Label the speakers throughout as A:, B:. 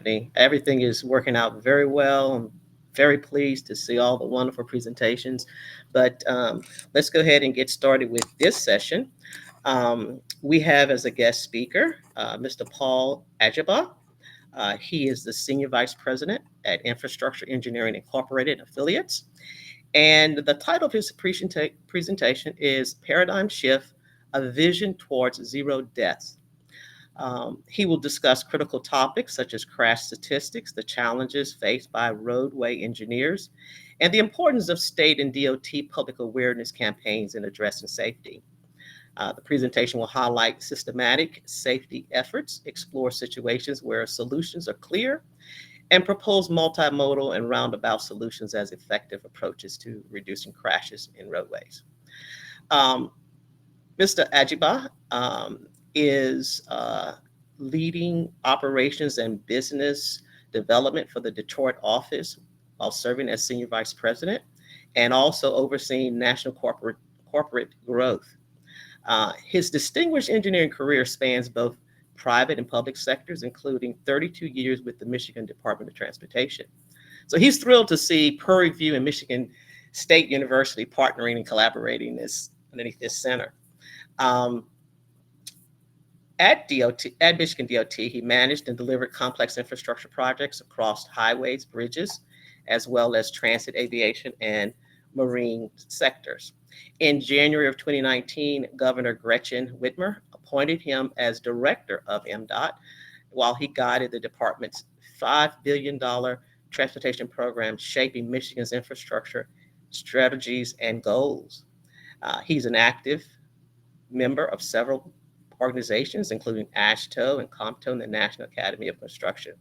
A: Stephanie. Everything is working out very well. I'm very pleased to see all the wonderful presentations. But let's go ahead and get started with this session. We have as a guest speaker Mr. Paul Ajegba. He is the Senior Vice President at Infrastructure Engineering Incorporated Affiliates. And the title of his presentation is Paradigm Shift, A Vision Towards Zero Deaths. He will discuss critical topics such as crash statistics, the challenges faced by roadway engineers, and the importance of state and DOT public awareness campaigns in addressing safety. The presentation will highlight systematic safety efforts, explore situations where solutions are clear, and propose multimodal and roundabout solutions as effective approaches to reducing crashes in roadways. Um, Mr. Ajegba is leading operations and business development for the Detroit office while serving as senior vice president and also overseeing national corporate growth. His distinguished engineering career spans both private and public sectors, including 32 years with the Michigan Department of Transportation. So he's thrilled to see Prairie View and Michigan State University partnering and collaborating underneath this center. Um, at Michigan DOT, he managed and delivered complex infrastructure projects across highways, bridges, as well as transit, aviation, and marine sectors. In January of 2019, Governor Gretchen Whitmer appointed him as director of MDOT while he guided the department's $5 billion transportation program shaping Michigan's infrastructure strategies and goals. He's an active member of several organizations, including ASHTO and COMPTO and the National Academy of Construction.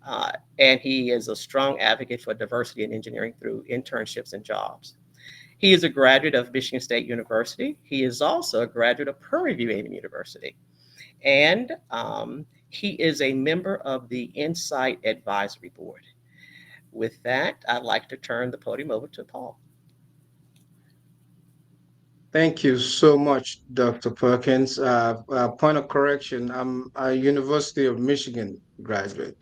A: Uh, and he is a strong advocate for diversity in engineering through internships and jobs. He is a graduate of Michigan State University. He is also a graduate of Prairie View University. And he is a member of the Insight Advisory Board. With that, I'd like to turn the podium over to Paul.
B: Thank you so much, Dr. Perkins. Point of correction, I'm a University of Michigan graduate.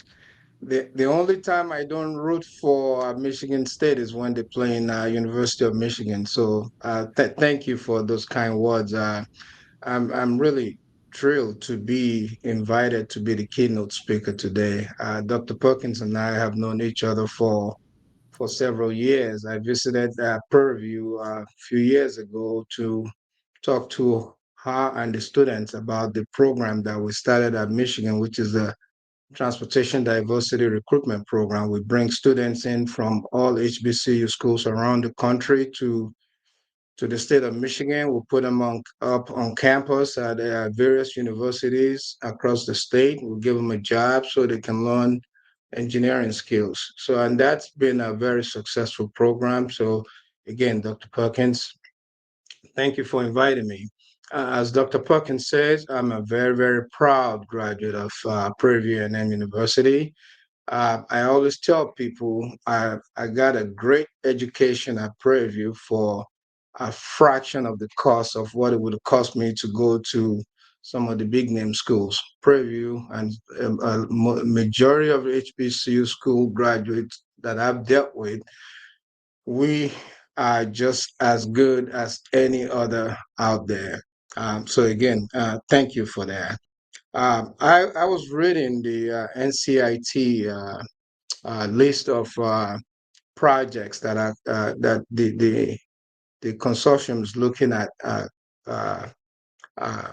B: The only time I don't root for Michigan State is when they play in University of Michigan. So thank you for those kind words. I'm really thrilled to be invited to be the keynote speaker today. Dr. Perkins and I have known each other for several years. I visited Purview a few years ago to talk to her and the students about the program that we started at Michigan, which is the Transportation Diversity Recruitment Program. We bring students in from all HBCU schools around the country to the state of Michigan. We put them up on campus at various universities across the state. We give them a job so they can learn engineering skills. So, and that's been a very successful program. So, again, Dr. Perkins, thank you for inviting me. As Dr. Perkins says, I'm a very, very proud graduate of Prairie View A&M University. I always tell people I got a great education at Prairie View for a fraction of the cost of what it would cost me to go to some of the big name schools. Prairie View and majority of HBCU school graduates that I've dealt with, we are just as good as any other out there. So again, thank you for that. I was reading the NCIT list of projects that are that the consortium is looking at uh, uh,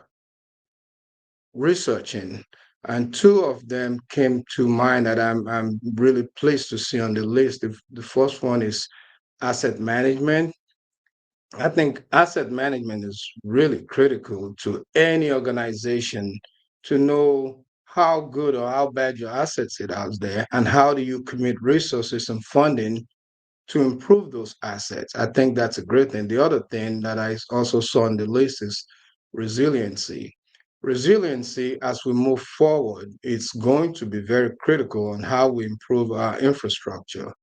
B: researching, and two of them came to mind that I'm really pleased to see on the list. The first one is asset management. I think asset management is really critical to any organization to know how good or how bad your assets are out there and how do you commit resources and funding to improve those assets. I think that's a great thing. The other thing that I also saw on the list is resiliency. Resiliency, as we move forward, it's going to be very critical on how we improve our infrastructure.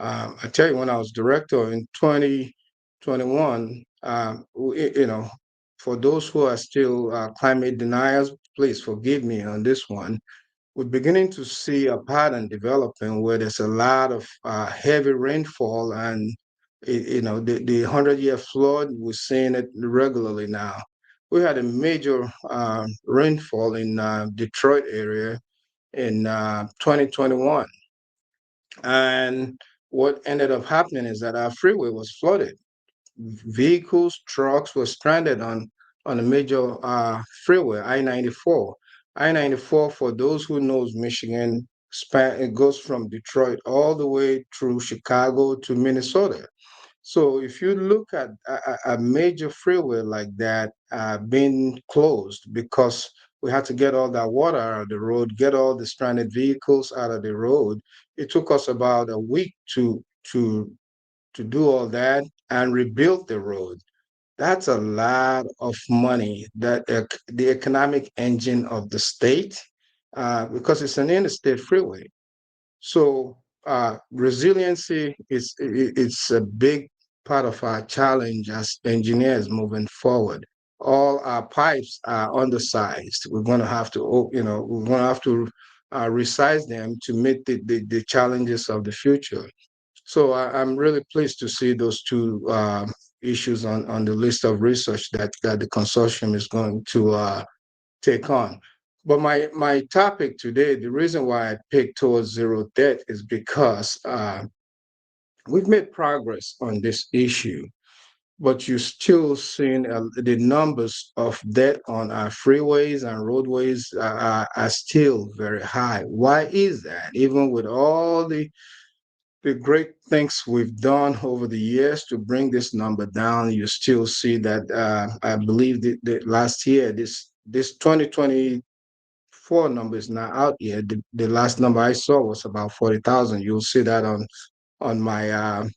B: I tell you, when I was director in 2021, for those who are still climate deniers, please forgive me on this one. we're beginning to see a pattern developing where there's a lot of heavy rainfall, and the 100-year flood, we're seeing it regularly now. We had a major rainfall in Detroit area in 2021, and what ended up happening is that our freeway was flooded. Vehicles, trucks were stranded on a major freeway, I-94. I-94, for those who knows Michigan, it goes from Detroit all the way through Chicago to Minnesota. So if you look at a major freeway like that being closed because we had to get all that water out of the road, get all the stranded vehicles out of the road, it took us about a week to do all that and rebuild the road. That's a lot of money that the economic engine of the state, because it's an interstate freeway. So resiliency it's a big part of our challenge as engineers moving forward. All our pipes are undersized. We're going to have to, we're going to have to resize them to meet the challenges of the future. So I'm really pleased to see those two issues on the list of research that the consortium is going to take on. But my topic today, the reason why I picked towards zero debt is because we've made progress on this issue, but you're still seeing the numbers of debt on our freeways and roadways are still very high. Why is that? Even with all the great things we've done over the years to bring this number down, you still see that I believe that last year, this 2024 number is not out yet. The last number I saw was about 40,000. You'll see that on my uh,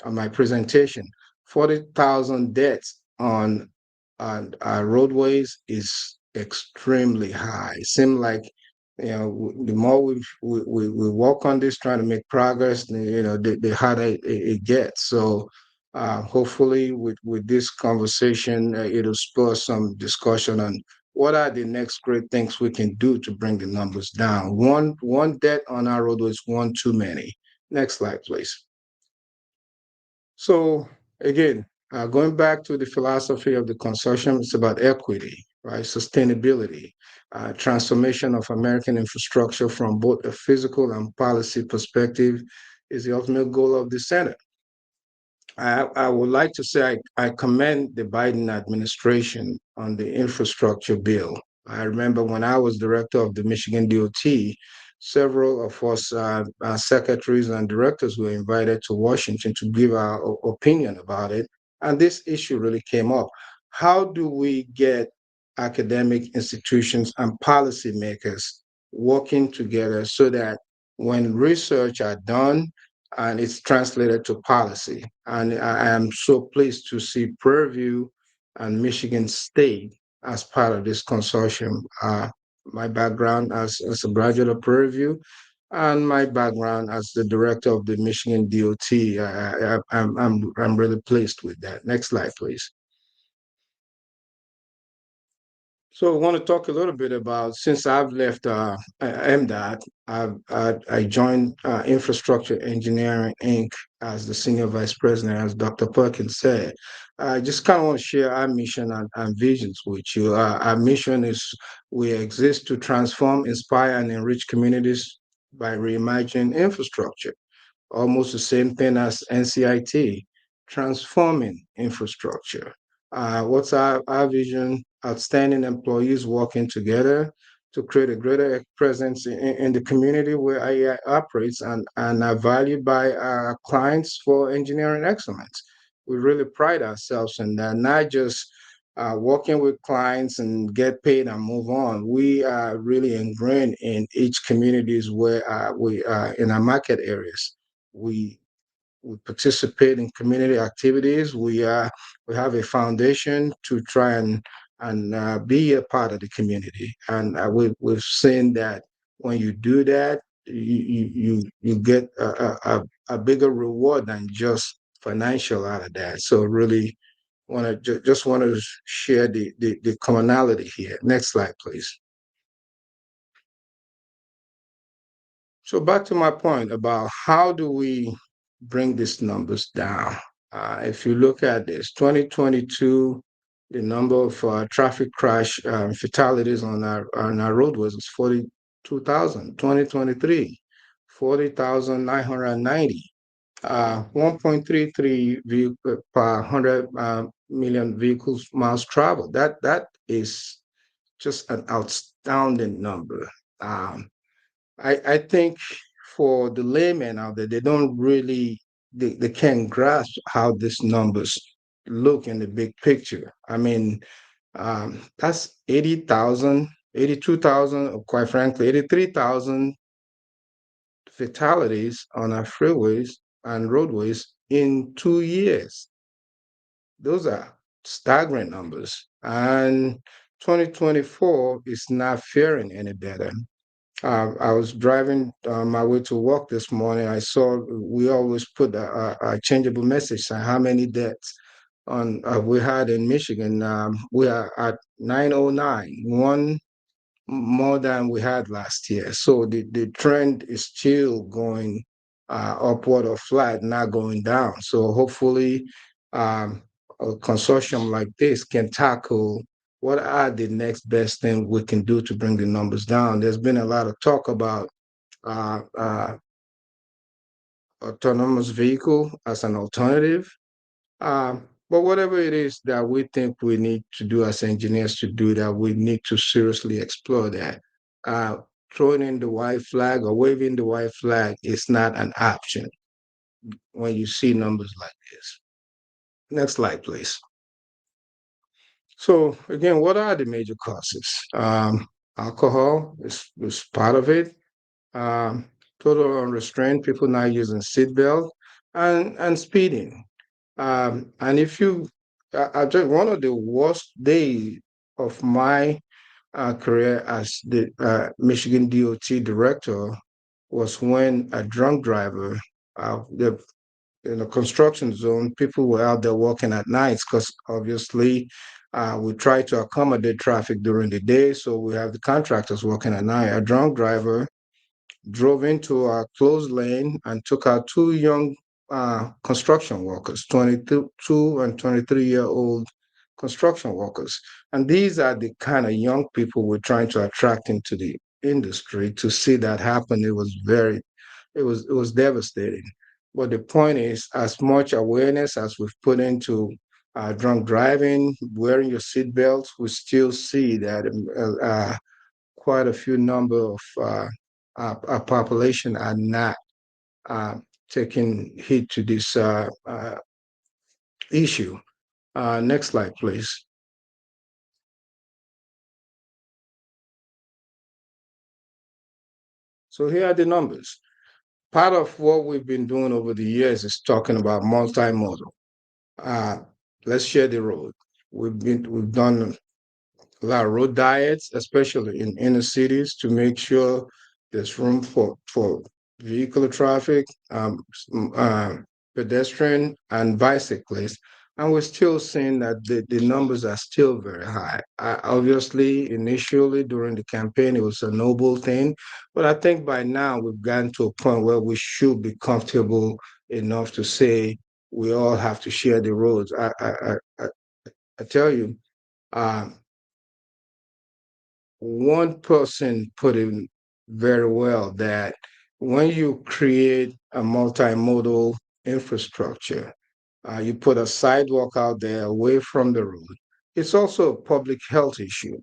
B: on my presentation. 40,000 deaths on roadways is extremely high. It seems like the more we work on this, trying to make progress, the harder it gets. So hopefully, with this conversation, it'll spur some discussion on what are the next great things we can do to bring the numbers down. One death on our roadways, one too many. Next slide, please. So again, going back to the philosophy of the consortium, it's about equity, right? Sustainability, transformation of American infrastructure from both a physical and policy perspective is the ultimate goal of the center. I would like to say I commend the Biden administration on the infrastructure bill. I remember when I was director of the Michigan DOT, several of us secretaries and directors were invited to Washington to give our opinion about it. And this issue really came up. How do we get academic institutions and policymakers working together so that when research are done, and it's translated to policy. And I am so pleased to see Purview and Michigan State as part of this consortium. My background as a graduate of Purview and my background as the director of the Michigan DOT, I'm really pleased with that. Next slide, please. So I want to talk a little bit about since I've left MDOT, I joined Infrastructure Engineering Inc. as the senior vice president, as Dr. Perkins said. I just kind of want to share our mission and visions with you. Our mission is we exist to transform, inspire, and enrich communities by reimagining infrastructure, almost the same thing as NCIT, transforming infrastructure. What's our vision? Outstanding employees working together to create a greater presence in the community where AI operates and are valued by our clients for engineering excellence. We really pride ourselves in that, not just working with clients and get paid and move on. We are really ingrained in each communities where we are in our market areas. We we participate in community activities. We have a foundation to try and be a part of the community, and we've seen that when you do that, you get a bigger reward than just financial out of that. So really want to just want to share the commonality here. Next slide, please. So back to my point about how do we bring these numbers down? If you look at this, 2022, the number of traffic crash fatalities on our roadways was 42,000. 2023, 40,990. 1.33 vehicle per 100 million vehicles miles traveled. That is just an outstanding number. Um, I think for the layman out there, they don't really they can't grasp how these numbers look in the big picture. I mean, that's 80,000, 82,000, or quite frankly, 83,000 fatalities on our freeways and roadways in 2 years. Those are staggering numbers. And 2024 is not faring any better. I was driving my way to work this morning. I saw we always put a changeable message on how many deaths on we had in Michigan. We are at 909, one more than we had last year. So the trend is still going upward or flat, not going down. So hopefully, a consortium like this can tackle what are the next best thing we can do to bring the numbers down. There's been a lot of talk about uh, uh, autonomous vehicle as an alternative. But whatever it is that we think we need to do as engineers to do that, we need to seriously explore that. Uh, Throwing in the white flag or waving the white flag is not an option when you see numbers like this. Next slide, please. So again, what are the major causes? Alcohol is part of it. Um, Total unrestrained, people not using seatbelt, and speeding. And if you, I just one of the worst days of my career as the Michigan DOT director was when a drunk driver, the in a construction zone, people were out there working at nights because obviously we try to accommodate traffic during the day, so we have the contractors working at night. A drunk driver drove into a closed lane and took out two young construction workers, 22 and 23-year-old construction workers. And these are the kind of young people we're trying to attract into the industry. To see that happen, it was devastating. But the point is, as much awareness as we've put into drunk driving, wearing your seatbelts, we still see that quite a few number of our population are not uh, taking heed to this issue. Next slide, please. So here are the numbers. Part of what we've been doing over the years is talking about multimodal. Uh, let's share the road. We've done a lot of road diets, especially in inner cities, to make sure there's room for vehicular traffic, pedestrian, and bicyclists. And we're still seeing that the numbers are still very high. Obviously, initially during the campaign, it was a noble thing, but I think by now we've gotten to a point where we should be comfortable enough to say we all have to share the roads. I tell you, uh, one person put it very well that when you create a multimodal infrastructure, you put a sidewalk out there away from the road. It's also a public health issue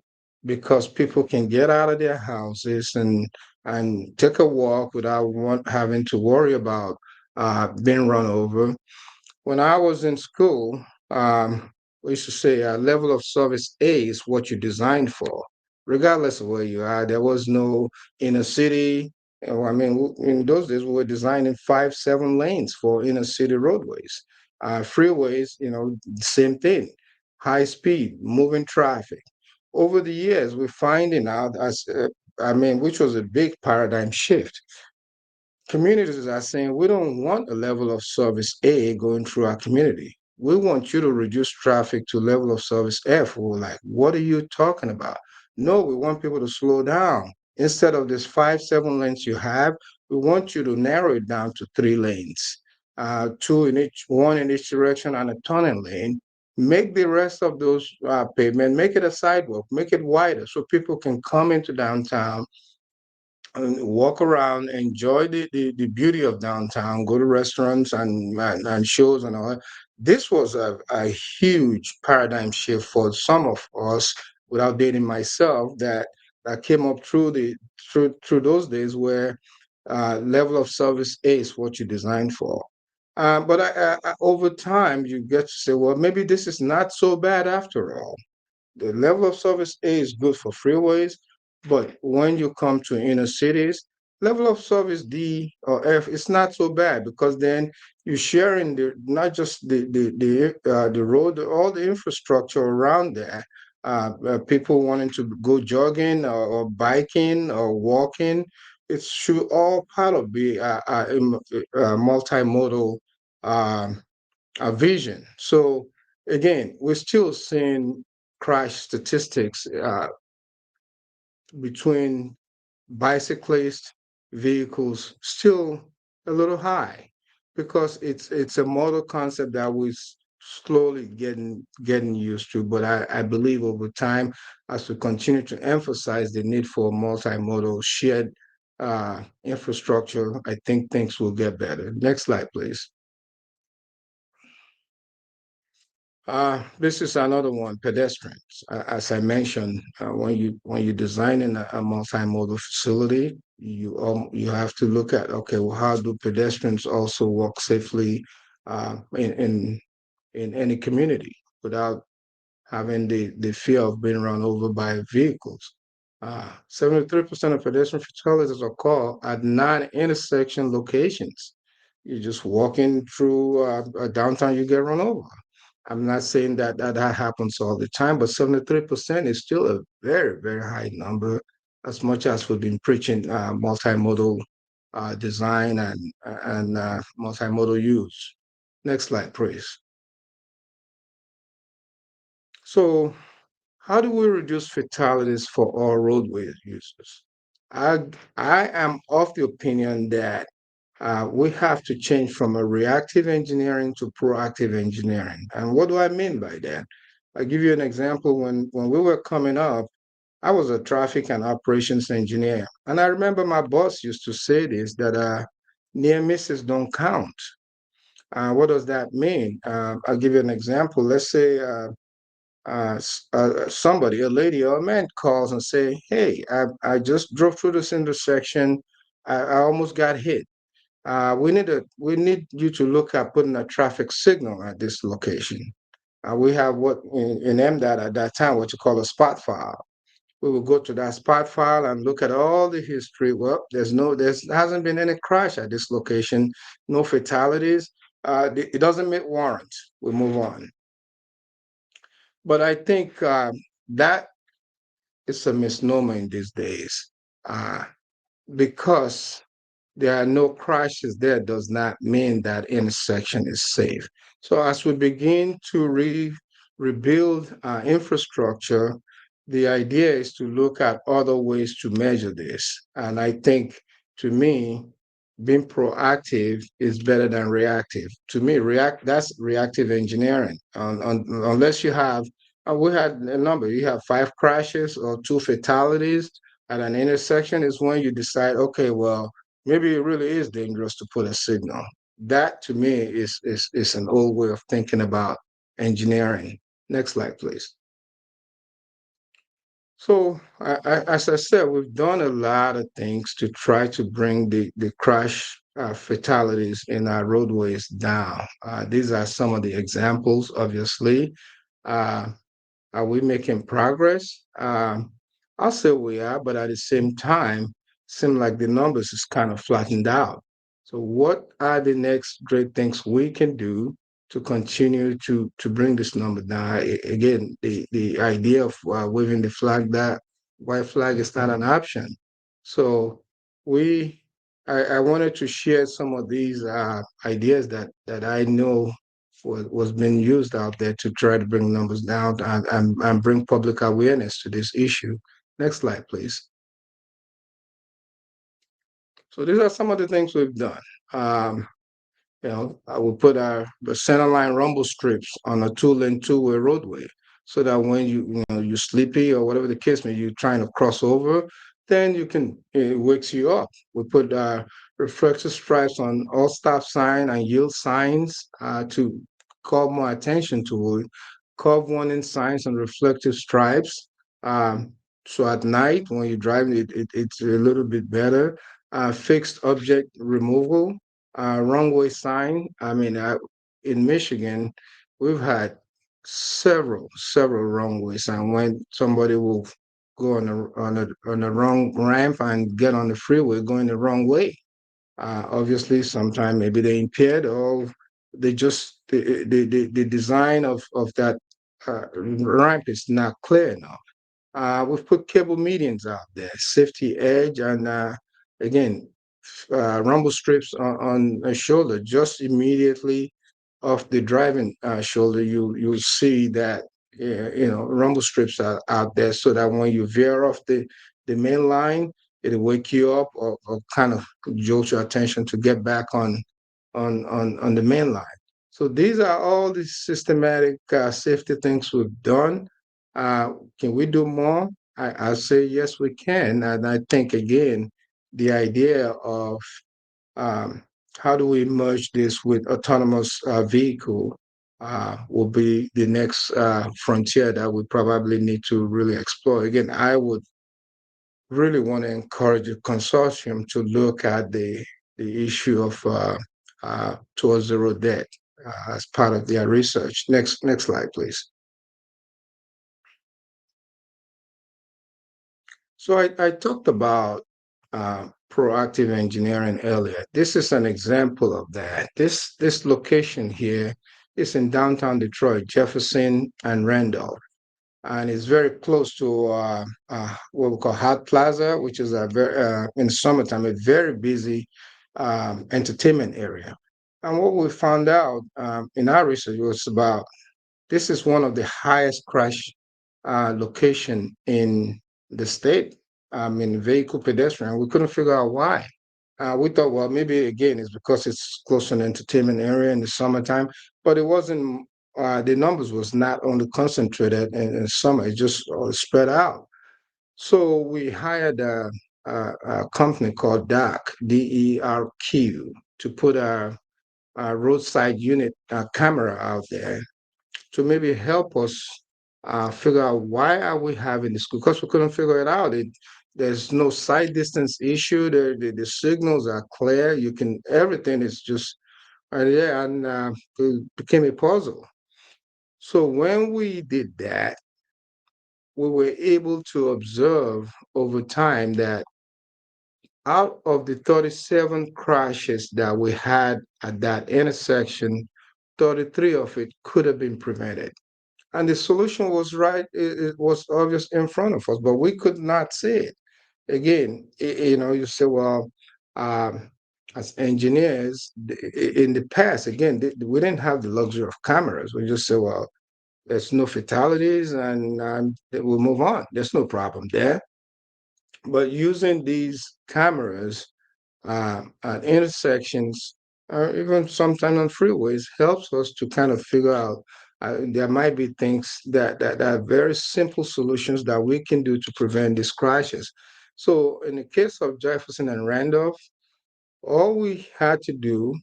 B: because people can get out of their houses and take a walk without having to worry about being run over. When I was in school, we used to say level of service A is what you're designed for, regardless of where you are. There was no inner city. I mean, in those days, we were designing 5, 7 lanes for inner city roadways. Freeways, same thing, high speed, moving traffic. Over the years, we're finding out which was a big paradigm shift. Communities are saying we don't want a level of service A going through our community. We want you to reduce traffic to level of service F. We're like, what are you talking about? No, we want people to slow down. Instead of this 5, 7 lanes you have, we want you to narrow it down to 3 lanes, two in each, one in each direction, and a turning lane. Make the rest of those pavement, make it a sidewalk, make it wider so people can come into downtown and walk around, enjoy the beauty of downtown, go to restaurants and shows and all that. This was a huge paradigm shift for some of us, without dating myself, that came up through those days where level of service is what you designed for. But over time, you get to say, well, maybe this is not so bad after all. The level of service A is good for freeways, but when you come to inner cities, level of service D or F is not so bad, because then you're sharing the not just the road, all the infrastructure around there. People wanting to go jogging or biking or walking, it should all part of the multimodal um, vision. So again, we're still seeing crash statistics between bicyclist vehicles still a little high, because it's a model concept that we're slowly getting used to. But I believe over time, as we continue to emphasize the need for multimodal shared infrastructure, I think things will get better. Next slide, please. This is another one, pedestrians. As I mentioned, when you design a multimodal facility, you have to look at, okay, well, how do pedestrians also walk safely in any community without having the fear of being run over by vehicles. 73% of pedestrian fatalities occur at non-intersection locations. You're just walking through downtown, you get run over. I'm not saying that happens all the time, but 73% is still a very, very high number, as much as we've been preaching multimodal design and multimodal use. Next slide, please. So, how do we reduce fatalities for all roadway users? I, I am of the opinion that we have to change from a reactive engineering to proactive engineering. And what do I mean by that? I'll give you an example. When we were coming up, I was a traffic and operations engineer. And I remember my boss used to say this, that near misses don't count. What does that mean? I'll give you an example. Let's say somebody, a lady or a man, calls and say, "Hey, I just drove through this intersection. I almost got hit. We need you to look at putting a traffic signal at this location." We have what in MDOT at that time, what you call a spot file. We will go to that spot file and look at all the history. Well, there hasn't been any crash at this location, no fatalities. It doesn't meet warrant. We move on. But I think that is a misnomer in these days, uh, because there are no crashes there does not mean that intersection is safe. So as we begin to rebuild infrastructure, the idea is to look at other ways to measure this. And I think, to me, being proactive is better than reactive. To me, that's reactive engineering. Unless you have, we had a number. You have 5 crashes or 2 fatalities at an intersection, is when you decide, okay, well, maybe it really is dangerous to put a signal. That to me is an old way of thinking about engineering. Next slide, please. So, as I said, we've done a lot of things to try to bring the crash fatalities in our roadways down. These are some of the examples, obviously. Uh, are we making progress? I'll say we are, but at the same time, seem like the numbers is kind of flattened out. So what are the next great things we can do to continue to bring this number down? Again, the idea of waving the flag, that white flag is not an option. So we, I wanted to share some of these ideas that I know was being used out there to try to bring numbers down and bring public awareness to this issue. Next slide, please. So these are some of the things we've done. Um, I will put our the center line rumble strips on a two-lane two-way roadway, so that when you're sleepy or whatever the case may, you're trying to cross over, then it wakes you up. We put reflective stripes on all stop sign and yield signs to call more attention to it. Curve warning signs and reflective stripes. Um, so at night when you're driving, it's a little bit better. Fixed object removal, wrong way sign. I mean, in Michigan, we've had several wrong way sign when somebody will go on a wrong ramp and get on the freeway going the wrong way. Obviously, sometimes maybe they're impaired or they just the design of that ramp is not clear enough. We've put cable medians out there, safety edge, and again, rumble strips on a shoulder, just immediately off the driving shoulder. You'll see that rumble strips are out there, so that when you veer off the main line, it'll wake you up or kind of jolt your attention to get back on the main line. So these are all the systematic safety things we've done. Uh, can we do more? I say yes, we can. And I think, again, the idea of um, how do we merge this with autonomous vehicle will be the next frontier that we probably need to really explore. Again, I would really want to encourage a consortium to look at the issue of towards zero debt as part of their research. Next slide, please. So I talked about proactive engineering earlier. This is an example of that. This location here is in downtown Detroit, Jefferson and Randolph, and it's very close to what we call Hot Plaza, which is a very in summertime a very busy entertainment area. And what we found out in our research was about this is one of the highest crash location in the state. In vehicle pedestrian. We couldn't figure out why. We thought, well, maybe again it's because it's close to an entertainment area in the summertime, but it wasn't. The numbers was not only concentrated in summer; it just spread out. So we hired a company called DERQ, to put a roadside unit camera out there to maybe help us figure out why are we having this, because we couldn't figure it out. There's no sight distance issue. The signals are clear. You can everything is just right there, and it became a puzzle. So when we did that, we were able to observe over time that out of the 37 crashes that we had at that intersection, 33 of it could have been prevented. And the solution was right, it was obvious in front of us, but we could not see it. Again, you say, well, um, as engineers in the past, again, we didn't have the luxury of cameras. We just say, well, there's no fatalities, and we'll move on. There's no problem there. But using these cameras at intersections, or even sometimes on freeways, helps us to kind of figure out there might be things that are very simple solutions that we can do to prevent these crashes. So in the case of Jefferson and Randolph, all we had to do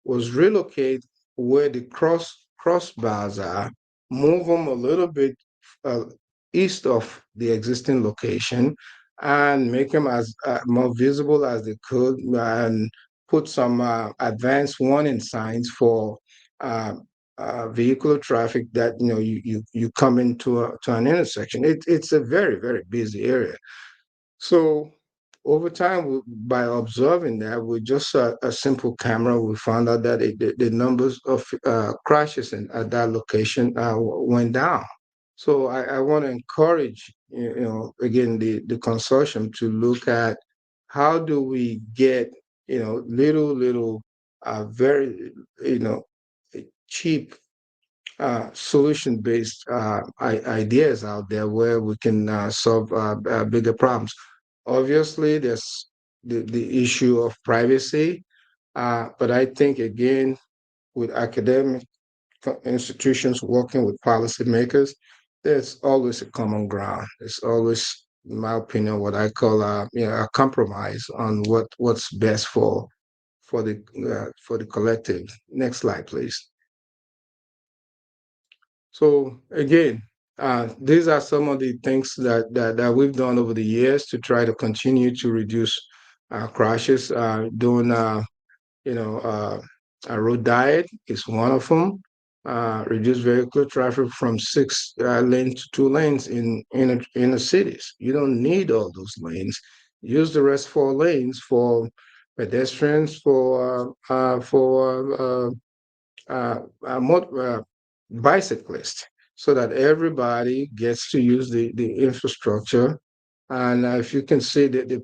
B: was relocate where the crossbars are, move them a little bit uh, east of the existing location, and make them as more visible as they could, and put some advanced warning signs for uh, vehicular traffic that you come into to an intersection. It's a very busy area. So over time, by observing that with just a simple camera, we found out that the numbers of crashes at that location went down. So I want to encourage, again, the consortium to look at how do we get, little, very, cheap solution-based ideas out there where we can solve bigger problems. Obviously, there's the issue of privacy. But I think again, with academic institutions working with policymakers, there's always a common ground. There's always, in my opinion, what I call a compromise on what's best for the collective. Next slide, please. So again, these are some of the things that we've done over the years to try to continue to reduce crashes. Doing you know, a road diet is one of them. Reduce vehicle traffic from six lanes to two lanes in the cities. You don't need all those lanes. Use the rest four lanes for pedestrians, uh, for bicyclists, so that everybody gets to use the infrastructure. And if you can see the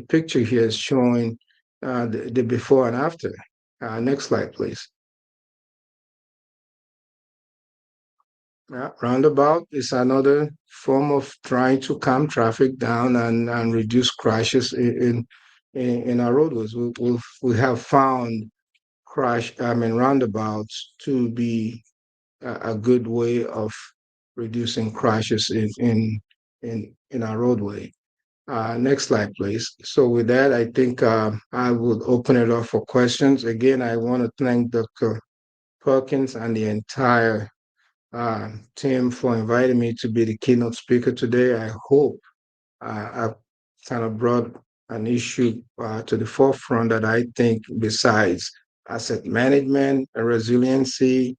B: picture here is showing the before and after. Next slide, please. Roundabout is another form of trying to calm traffic down and reduce crashes in our roadways. We have found roundabouts to be a good way of reducing crashes in our roadway. Next slide, please. So with that, I think I would open it up for questions. Again, I want to thank Dr. Perkins and the entire team for inviting me to be the keynote speaker today. I hope I've kind of brought an issue to the forefront that I think, besides asset management and resiliency,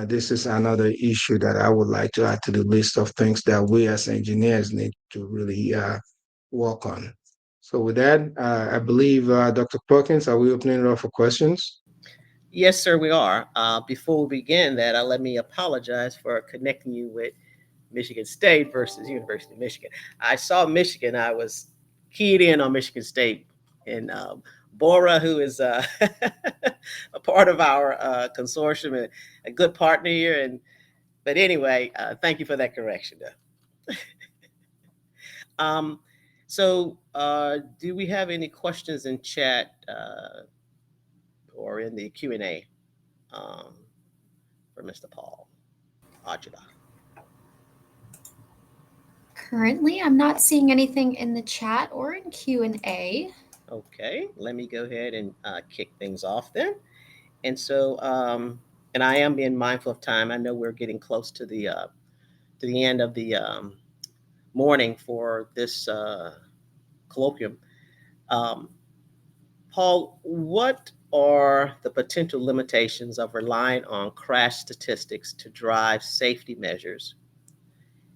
B: this is another issue that I would like to add to the list of things that we as engineers need to really work on. So with that, I believe Dr. Perkins, are we opening it up for questions?
A: Yes, sir, we are. Before we begin that, let me apologize for connecting you with Michigan State versus University of Michigan. I saw Michigan. I was keyed in on Michigan State, and Bora, who is a part of our consortium and a good partner here. And but anyway, thank you for that correction. Um, do we have any questions in chat or in the Q&A um, for Mr. Paul Ajegba?
C: Currently, I'm not seeing anything in the chat or in Q&A.
A: Okay, let me go ahead and kick things off then. And so, and I am being mindful of time. I know we're getting close to the end of the morning for this colloquium. Um, Paul, what are the potential limitations of relying on crash statistics to drive safety measures?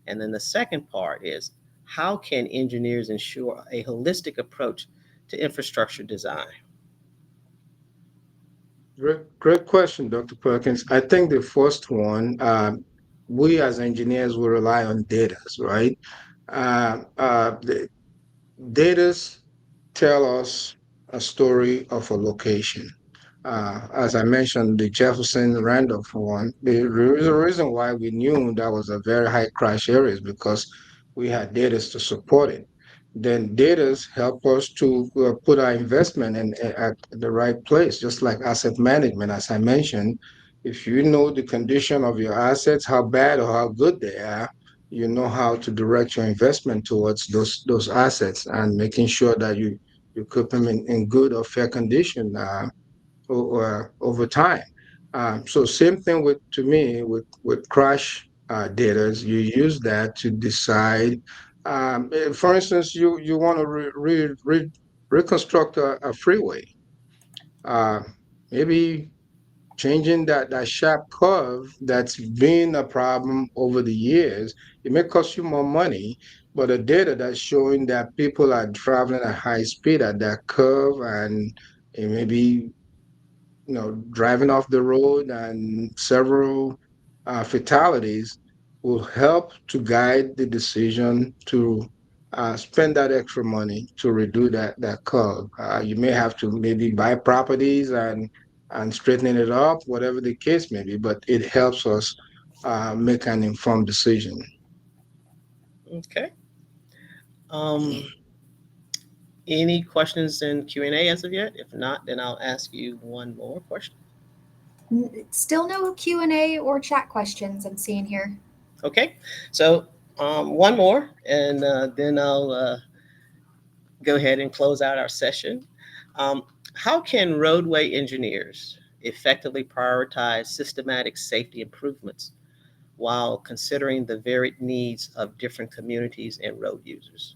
A: And then the second part is, how can engineers ensure a holistic approach to infrastructure design?
B: Great question, Dr. Perkins. I think the first one, we as engineers will rely on data, right? The data tell us a story of a location. As I mentioned, the Jefferson Randolph one, the reason why we knew that was a very high crash area is because we had data to support it. Then data help us to put our investment at the right place, just like asset management, as I mentioned. If you know the condition of your assets, how bad or how good they are, you know how to direct your investment towards those assets and making sure that you keep them in good or fair condition over time. So same thing with to me with crash data. You use that to decide. For instance, you want to reconstruct a freeway. Uh, Maybe changing that sharp curve that's been a problem over the years. It may cost you more money, but the data that's showing that people are traveling at high speed at that curve, and it may be driving off the road and several fatalities, will help to guide the decision to spend that extra money to redo that curve. You may have to maybe buy properties and straightening it up, whatever the case may be, but it helps us make an informed decision.
A: Okay. Um, Any questions in Q&A as of yet? If not, then I'll ask you one more question.
C: Still no Q&A or chat questions I'm seeing here.
A: Okay, so one more, and then I'll go ahead and close out our session. Um, how can roadway engineers effectively prioritize systematic safety improvements while considering the varied needs of different communities and road users?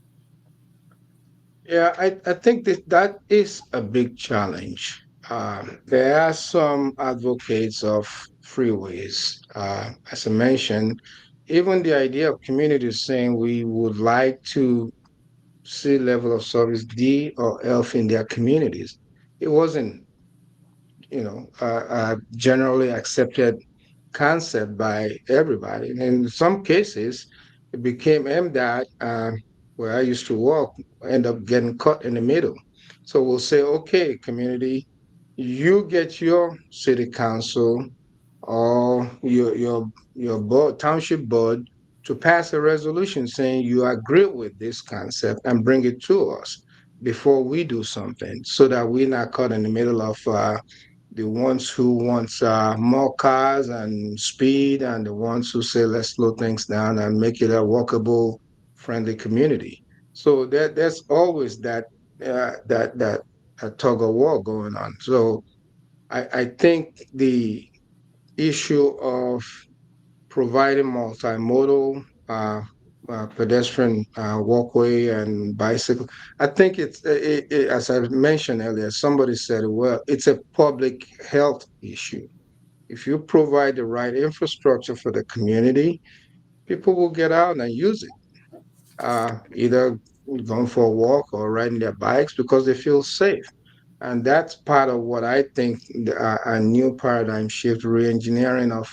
B: Yeah, I think that is a big challenge. There are some advocates of freeways. As I mentioned, even the idea of communities saying we would like to see level of service D or F in their communities, it wasn't, generally accepted concept by everybody. And in some cases, it became MDOT, where I used to work, end up getting caught in the middle. So we'll say, okay, community, you get your city council or your board, township board to pass a resolution saying you agree with this concept and bring it to us before we do something so that we're not caught in the middle of the ones who wants more cars and speed, and the ones who say let's slow things down and make it a walkable, friendly community. So there's always that tug of war going on. So I think the issue of providing multimodal pedestrian walkway and bicycle. I think as I mentioned earlier, somebody said, well, it's a public health issue. If you provide the right infrastructure for the community, people will get out and use it, either going for a walk or riding their bikes because they feel safe. And that's part of what I think a new paradigm shift, re-engineering of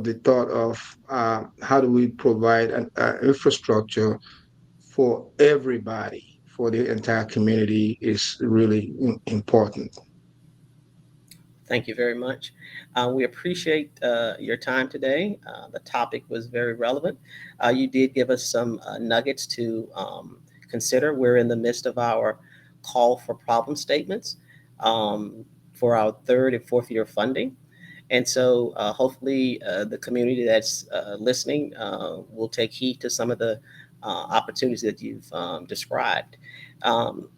B: the thought of how do we provide an infrastructure for everybody, for the entire community is really important.
A: Thank you very much. We appreciate your time today. The topic was very relevant. You did give us some nuggets to consider. We're in the midst of our call for problem statements for our third and fourth year funding. And so hopefully the community that's listening will take heed to some of the opportunities that you've described. Um,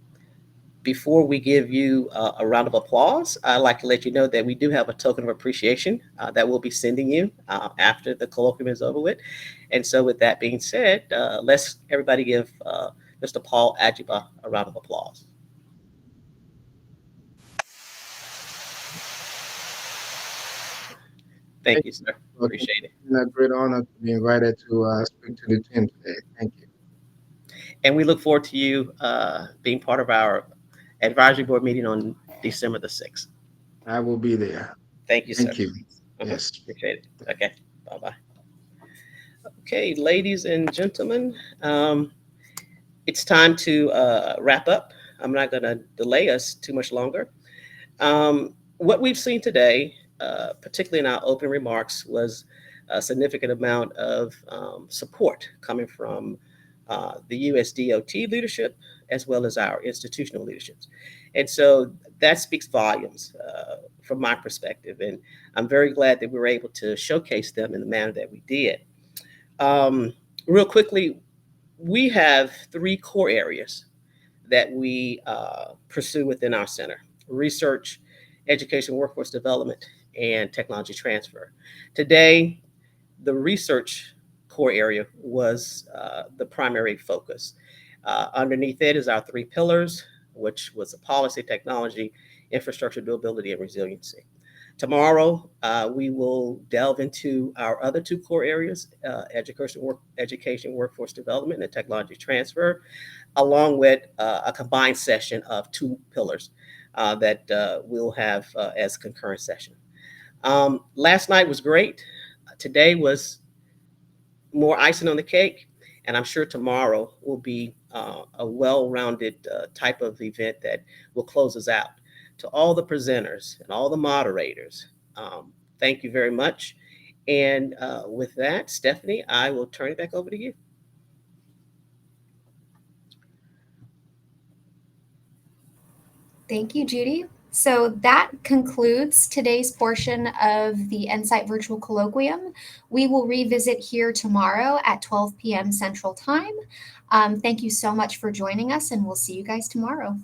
A: Before we give you a round of applause, I'd like to let you know that we do have a token of appreciation that we'll be sending you after the colloquium is over with. And so, with that being said, let's everybody give Mr. Paul Ajegba a round of applause. Thank
B: Thank
A: you,
B: you.
A: sir.
B: Okay.
A: Appreciate it.
B: It's been a great honor to be invited to speak to the team today. Thank you.
A: And we look forward to you being part of our advisory board meeting on December the 6th.
B: I will be there.
A: Thank you, sir.
B: Thank you.
A: Mhm.
B: Yes.
A: Appreciate it. Okay. Bye bye. Okay, ladies and gentlemen, it's time to wrap up. I'm not going to delay us too much longer. What we've seen today, particularly in our open remarks, was a significant amount of support coming from the USDOT leadership as well as our institutional leaderships. And so that speaks volumes from my perspective. And I'm very glad that we were able to showcase them in the manner that we did. Um, Real quickly, we have three core areas that we pursue within our center: research, education, workforce development, and technology transfer. Today, the research core area was the primary focus. Underneath it is our three pillars, which was the policy, technology, infrastructure, durability, and resiliency. Tomorrow, we will delve into our other two core areas: education, workforce development, and technology transfer, along with a combined session of two pillars that we'll have as concurrent session. Last night was great. Today was more icing on the cake, and I'm sure tomorrow will be a well-rounded type of event that will close us out. To all the presenters and all the moderators, thank you very much. And with that, Stephanie, I will turn it back over to you.
C: Thank you, Judy. So that concludes today's portion of the Insight Virtual Colloquium. We will revisit here tomorrow at 12 p.m. Central Time. Thank you so much for joining us, and we'll see you guys tomorrow.